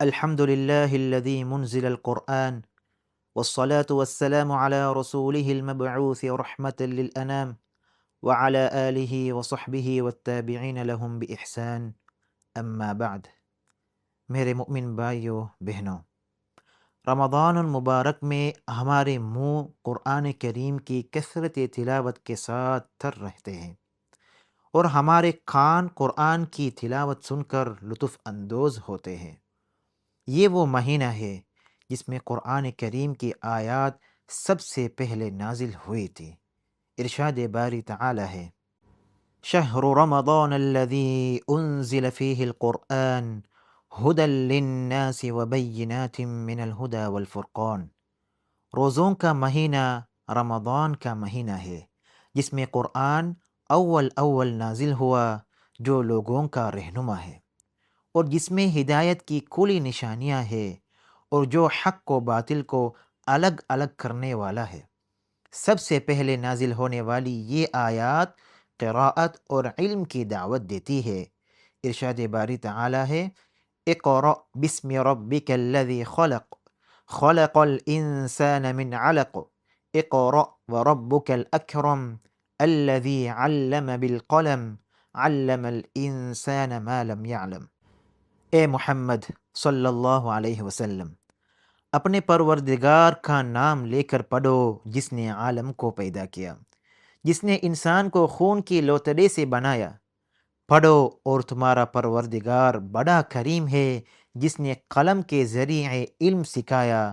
الحمد لله الذي منزل القرآن والصلاة والسلام على رسوله المبعوث رحمة للأنام وعلى آله وصحبه والتابعين لهم بإحسان اما بعد۔ میرے مؤمن بھائیوں بہنوں، رمضان المبارک میں ہمارے منہ قرآن کریم کی کثرت تلاوت کے ساتھ تر رہتے ہیں اور ہمارے کان قرآن کی تلاوت سن کر لطف اندوز ہوتے ہیں۔ یہ وہ مہینہ ہے جس میں قرآن کریم کی آیات سب سے پہلے نازل ہوئی تھی۔ ارشاد باری تعالی ہے، شہر رمضان الذی انزل فیہ القرآن ہدی للناس وبینات من الہدی والفرقان۔ روزوں کا مہینہ رمضان کا مہینہ ہے جس میں قرآن اول نازل ہوا، جو لوگوں کا رہنما ہے اور جس میں ہدایت کی کھلی نشانیاں ہیں اور جو حق و باطل کو الگ الگ کرنے والا ہے۔ سب سے پہلے نازل ہونے والی یہ آیات قراءت اور علم کی دعوت دیتی ہے۔ ارشاد باری تعالی ہے، اقرأ بسم ربک الذی خلق خلق الانسان من علق اقرأ وربک الاکرم الذی علم بالقلم علم الانسان ما لم يعلم۔ اے محمد صلی اللہ علیہ وسلم، اپنے پروردگار کا نام لے کر پڑھو جس نے عالم کو پیدا کیا، جس نے انسان کو خون کی لوتڑے سے بنایا۔ پڑھو اور تمہارا پروردگار بڑا کریم ہے جس نے قلم کے ذریعے علم سکھایا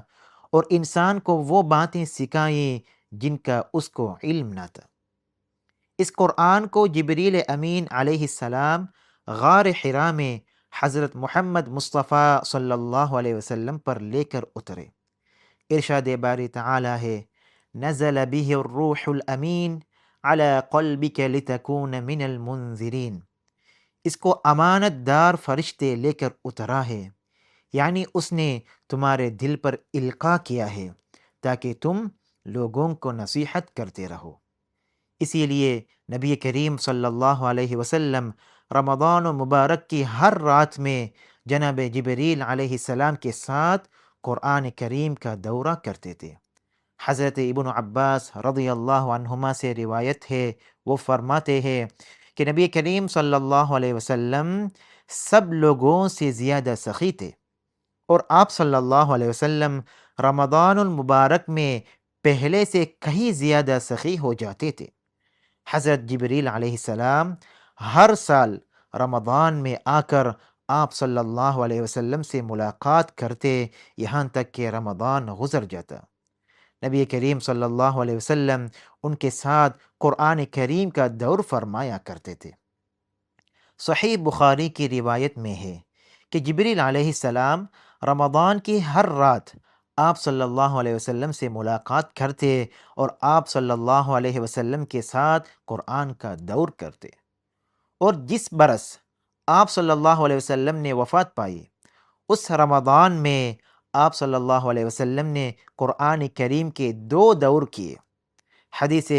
اور انسان کو وہ باتیں سکھائیں جن کا اس کو علم نہ تھا۔ اس قرآن کو جبریل امین علیہ السلام غار حرا میں حضرت محمد مصطفیٰ صلی اللہ علیہ وسلم پر لے کر اترے۔ ارشاد باری تعالی ہے، نزل به الروح الامین علی قلبک لتکون من المنذرین۔ اس کو امانت دار فرشتے لے کر اترا ہے، یعنی اس نے تمہارے دل پر القاء کیا ہے تاکہ تم لوگوں کو نصیحت کرتے رہو۔ اسی لیے نبی کریم صلی اللہ علیہ وسلم رمضان مبارک کی ہر رات میں جناب جبریل علیہ السلام کے ساتھ قرآن کریم کا دورہ کرتے تھے۔ حضرت ابن عباس رضی اللہ عنہما سے روایت ہے، وہ فرماتے ہیں کہ نبی کریم صلی اللہ علیہ وسلم سب لوگوں سے زیادہ سخی تھے، اور آپ صلی اللہ علیہ وسلم رمضان المبارک میں پہلے سے کہیں زیادہ سخی ہو جاتے تھے۔ حضرت جبریل علیہ السلام ہر سال رمضان میں آ کر آپ صلی اللہ علیہ وسلم سے ملاقات کرتے، یہاں تک کہ رمضان گزر جاتا۔ نبی کریم صلی اللہ علیہ وسلم ان کے ساتھ قرآن کریم کا دور فرمایا کرتے تھے۔ صحیح بخاری کی روایت میں ہے کہ جبریل علیہ السلام رمضان کی ہر رات آپ صلی اللہ علیہ وسلم سے ملاقات کرتے اور آپ صلی اللہ علیہ وسلم کے ساتھ قرآن کا دور کرتے۔ اور جس برس آپ صلی اللہ علیہ وسلم نے وفات پائی، اس رمضان میں آپ صلی اللہ علیہ وسلم نے قرآن کریم کے 2 دور کیے۔ حدیث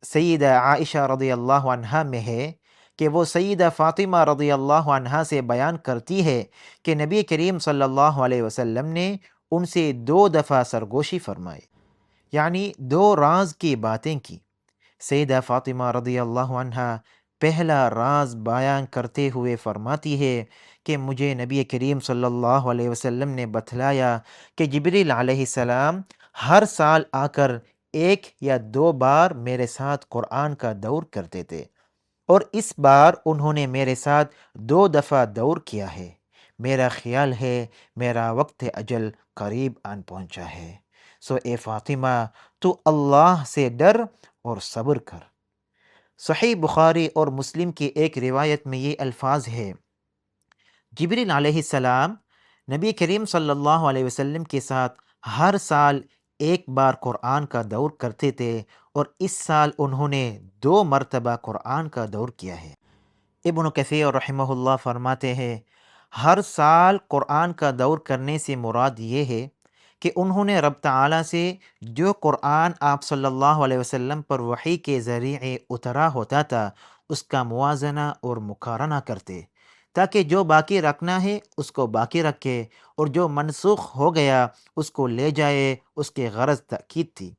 سیدہ عائشہ رضی اللہ عنہا میں ہے کہ وہ سیدہ فاطمہ رضی اللہ عنہا سے بیان کرتی ہے کہ نبی کریم صلی اللہ علیہ وسلم نے ان سے 2 دفعہ سرگوشی فرمائی، یعنی 2 راز کی باتیں کی۔ سیدہ فاطمہ رضی اللہ عنہا پہلا راز بیان کرتے ہوئے فرماتی ہے کہ مجھے نبی کریم صلی اللہ علیہ وسلم نے بتلایا کہ جبریل علیہ السلام ہر سال آ کر 1 یا 2 بار میرے ساتھ قرآن کا دور کرتے تھے، اور اس بار انہوں نے میرے ساتھ 2 دفعہ دور کیا ہے۔ میرا خیال ہے میرا وقت اجل قریب آن پہنچا ہے، سو اے فاطمہ تو اللہ سے ڈر اور صبر کر۔ صحیح بخاری اور مسلم کی ایک روایت میں یہ الفاظ ہے، جبریل علیہ السلام نبی کریم صلی اللہ علیہ وسلم کے ساتھ ہر سال 1 بار قرآن کا دور کرتے تھے، اور اس سال انہوں نے 2 مرتبہ قرآن کا دور کیا ہے۔ ابن کثیر رحمہ اللہ فرماتے ہیں، ہر سال قرآن کا دور کرنے سے مراد یہ ہے کہ انہوں نے رب تعالیٰ سے جو قرآن آپ صلی اللہ علیہ وسلم پر وحی کے ذریعے اترا ہوتا تھا اس کا موازنہ اور مقارنہ کرتے، تاکہ جو باقی رکھنا ہے اس کو باقی رکھے اور جو منسوخ ہو گیا اس کو لے جائے۔ اس کے غرض تاکید تھی،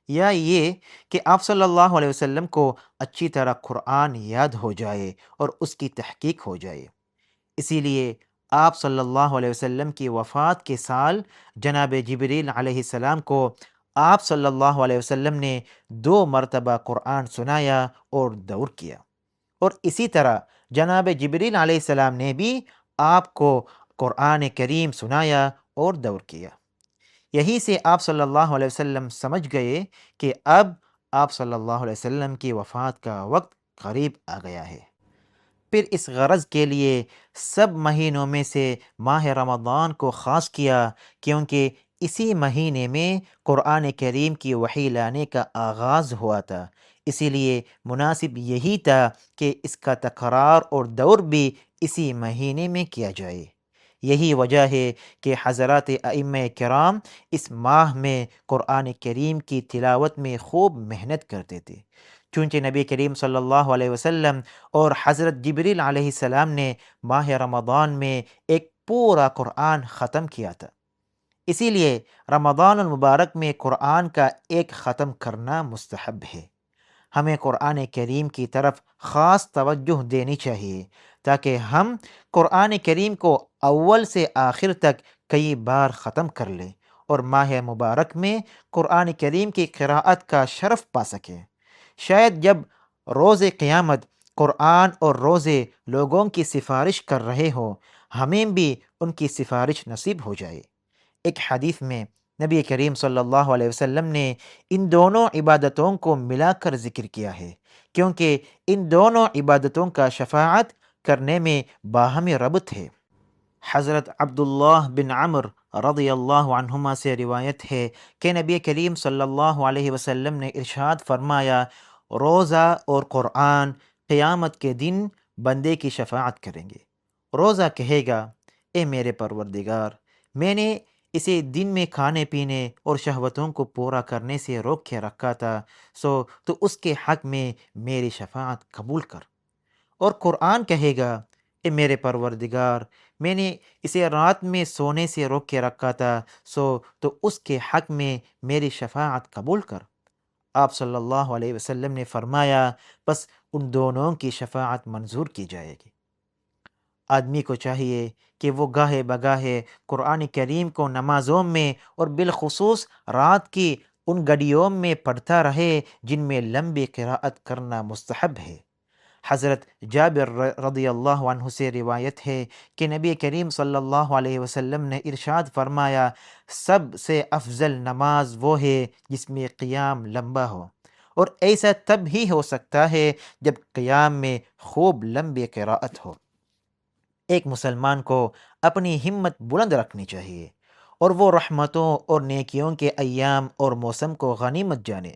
یا یہ کہ آپ صلی اللہ علیہ وسلم کو اچھی طرح قرآن یاد ہو جائے اور اس کی تحقیق ہو جائے۔ اسی لیے آپ صلی اللہ علیہ وسلم کی وفات کے سال جناب جبریل علیہ السلام کو آپ صلی اللہ علیہ وسلم نے 2 مرتبہ قرآن سنایا اور دور کیا، اور اسی طرح جناب جبریل علیہ السلام نے بھی آپ کو قرآن کریم سنایا اور دور کیا۔ یہی سے آپ صلی اللہ علیہ وسلم سمجھ گئے کہ اب آپ صلی اللہ علیہ وسلم کی وفات کا وقت قریب آ گیا ہے۔ پھر اس غرض کے لیے سب مہینوں میں سے ماہ رمضان کو خاص کیا، کیونکہ اسی مہینے میں قرآن کریم کی وحی لانے کا آغاز ہوا تھا۔ اسی لیے مناسب یہی تھا کہ اس کا تکرار اور دور بھی اسی مہینے میں کیا جائے۔ یہی وجہ ہے کہ حضرات ائمہ کرام اس ماہ میں قرآن کریم کی تلاوت میں خوب محنت کرتے تھے، چونچہ نبی کریم صلی اللہ علیہ وسلم اور حضرت جبریل علیہ السلام نے ماہ رمضان میں ایک پورا قرآن ختم کیا تھا۔ اسی لیے رمضان المبارک میں قرآن کا ایک ختم کرنا مستحب ہے۔ ہمیں قرآن کریم کی طرف خاص توجہ دینی چاہیے تاکہ ہم قرآن کریم کو اول سے آخر تک کئی بار ختم کر لیں اور ماہ مبارک میں قرآن کریم کی قراءت کا شرف پا سکیں۔ شاید جب روز قیامت قرآن اور روزے لوگوں کی سفارش کر رہے ہوں، ہمیں بھی ان کی سفارش نصیب ہو جائے۔ ایک حدیث میں نبی کریم صلی اللہ علیہ وسلم نے ان دونوں عبادتوں کو ملا کر ذکر کیا ہے، کیونکہ ان دونوں عبادتوں کا شفاعت کرنے میں باہمی ربط ہے۔ حضرت عبداللہ بن عمر رضی اللہ عنہما سے روایت ہے کہ نبی کریم صلی اللہ علیہ وسلم نے ارشاد فرمایا، روزہ اور قرآن قیامت کے دن بندے کی شفاعت کریں گے۔ روزہ کہے گا، اے میرے پروردگار، میں نے اسے دن میں کھانے پینے اور شہوتوں کو پورا کرنے سے روک کے رکھا تھا، تو اس کے حق میں میری شفاعت قبول کر۔ اور قرآن کہے گا، اے میرے پروردگار، میں نے اسے رات میں سونے سے روک کے رکھا تھا، تو اس کے حق میں میری شفاعت قبول کر۔ آپ صلی اللہ علیہ وسلم نے فرمایا، بس ان دونوں کی شفاعت منظور کی جائے گی۔ آدمی کو چاہیے کہ وہ گاہے بگاہے قرآن کریم کو نمازوں میں اور بالخصوص رات کی ان گھڑیوں میں پڑھتا رہے جن میں لمبی قراءت کرنا مستحب ہے۔ حضرت جابر رضی اللہ عنہ سے روایت ہے کہ نبی کریم صلی اللہ علیہ وسلم نے ارشاد فرمایا، سب سے افضل نماز وہ ہے جس میں قیام لمبا ہو، اور ایسا تب ہی ہو سکتا ہے جب قیام میں خوب لمبی قراءت ہو۔ ایک مسلمان کو اپنی ہمت بلند رکھنی چاہیے اور وہ رحمتوں اور نیکیوں کے ایام اور موسم کو غنیمت جانے۔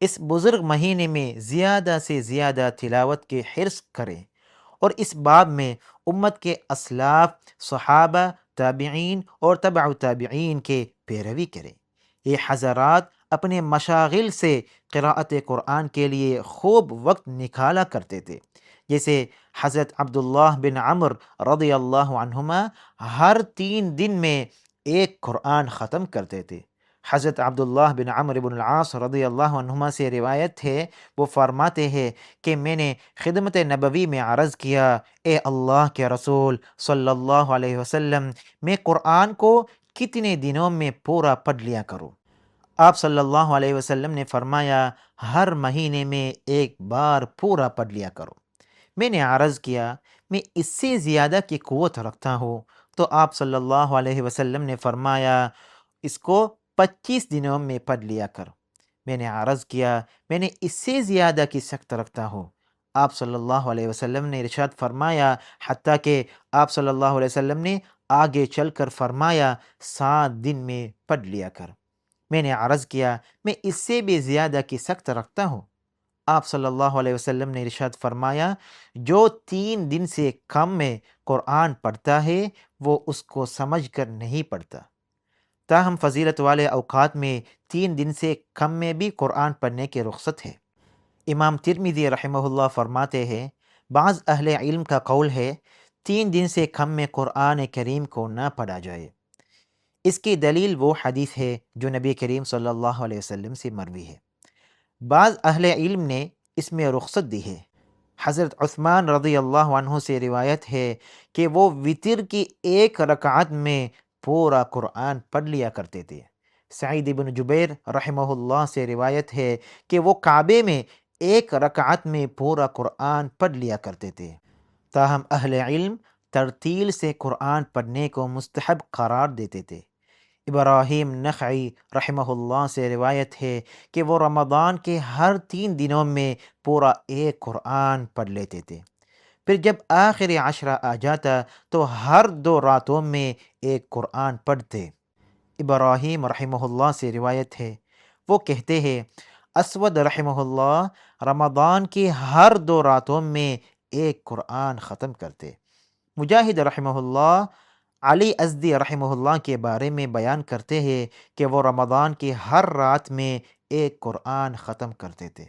اس بزرگ مہینے میں زیادہ سے زیادہ تلاوت کے حرص کریں اور اس باب میں امت کے اسلاف، صحابہ، تابعین اور تبع تابعین کے پیروی کریں۔ یہ حضرات اپنے مشاغل سے قراءت قرآن کے لیے خوب وقت نکالا کرتے تھے، جیسے حضرت عبداللہ بن عمر رضی اللہ عنہما ہر 3 دن میں ایک قرآن ختم کرتے تھے۔ حضرت عبداللہ بن عمر بن العاص رضی اللہ عنہما سے روایت ہے، وہ فرماتے ہیں کہ میں نے خدمت نبوی میں عرض کیا، اے اللہ کے رسول صلی اللہ علیہ وسلم، میں قرآن کو کتنے دنوں میں پورا پڑھ لیا کروں؟ آپ صلی اللہ علیہ وسلم نے فرمایا، ہر مہینے میں ایک بار پورا پڑھ لیا کرو۔ میں نے عرض کیا، میں اس سے زیادہ کی قوت رکھتا ہوں، تو آپ صلی اللہ علیہ وسلم نے فرمایا، اس کو 25 دنوں میں پڑھ لیا کر۔ میں نے عرض کیا، میں نے اس سے زیادہ کی سخت رکھتا ہوں۔ آپ صلی اللہ علیہ وسلم نے ارشاد فرمایا، حتیٰ کہ آپ صلی اللہ علیہ وسلم نے آگے چل کر فرمایا، 7 دن میں پڑھ لیا کر۔ میں نے عرض کیا، میں اس سے بھی زیادہ کی سخت رکھتا ہوں۔ آپ صلی اللہ علیہ وسلم نے ارشاد فرمایا، جو 3 دن سے کم میں قرآن پڑھتا ہے وہ اس کو سمجھ کر نہیں پڑھتا۔ تاہم فضیلت والے اوقات میں 3 دن سے کم میں بھی قرآن پڑھنے کی رخصت ہے۔ امام ترمذی رحمہ اللہ فرماتے ہیں، بعض اہل علم کا قول ہے 3 دن سے کم میں قرآن کریم کو نہ پڑھا جائے۔ اس کی دلیل وہ حدیث ہے جو نبی کریم صلی اللہ علیہ وسلم سے مروی ہے۔ بعض اہل علم نے اس میں رخصت دی ہے۔ حضرت عثمان رضی اللہ عنہ سے روایت ہے کہ وہ وطر کی ایک رکعت میں پورا قرآن پڑھ لیا کرتے تھے۔ سعید بن جبیر رحمہ اللہ سے روایت ہے کہ وہ کعبے میں ایک رکعت میں پورا قرآن پڑھ لیا کرتے تھے۔ تاہم اہل علم ترتیل سے قرآن پڑھنے کو مستحب قرار دیتے تھے۔ ابراہیم نخعی رحمہ اللہ سے روایت ہے کہ وہ رمضان کے ہر 3 دنوں میں پورا ایک قرآن پڑھ لیتے تھے، پھر جب آخری عشرہ آ جاتا تو ہر 2 راتوں میں ایک قرآن پڑھتے۔ ابراہیم رحمہ اللہ سے روایت ہے، وہ کہتے ہیں اسود رحمہ اللہ رمضان کی ہر 2 راتوں میں ایک قرآن ختم کرتے۔ مجاہد رحمہ اللہ علی ازدی رحمہ اللہ کے بارے میں بیان کرتے ہیں کہ وہ رمضان کی ہر رات میں ایک قرآن ختم کرتے تھے۔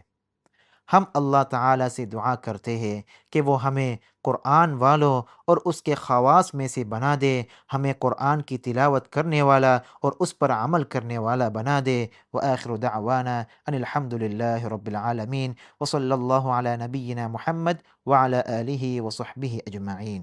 ہم اللہ تعالیٰ سے دعا کرتے ہیں کہ وہ ہمیں قرآن والوں اور اس کے خواص میں سے بنا دے، ہمیں قرآن کی تلاوت کرنے والا اور اس پر عمل کرنے والا بنا دے۔ وآخر دعوانا ان الحمد للہ رب العالمین وصلی اللہ علی نبینا محمد وعلی آلہ وصحبہ اجمعین۔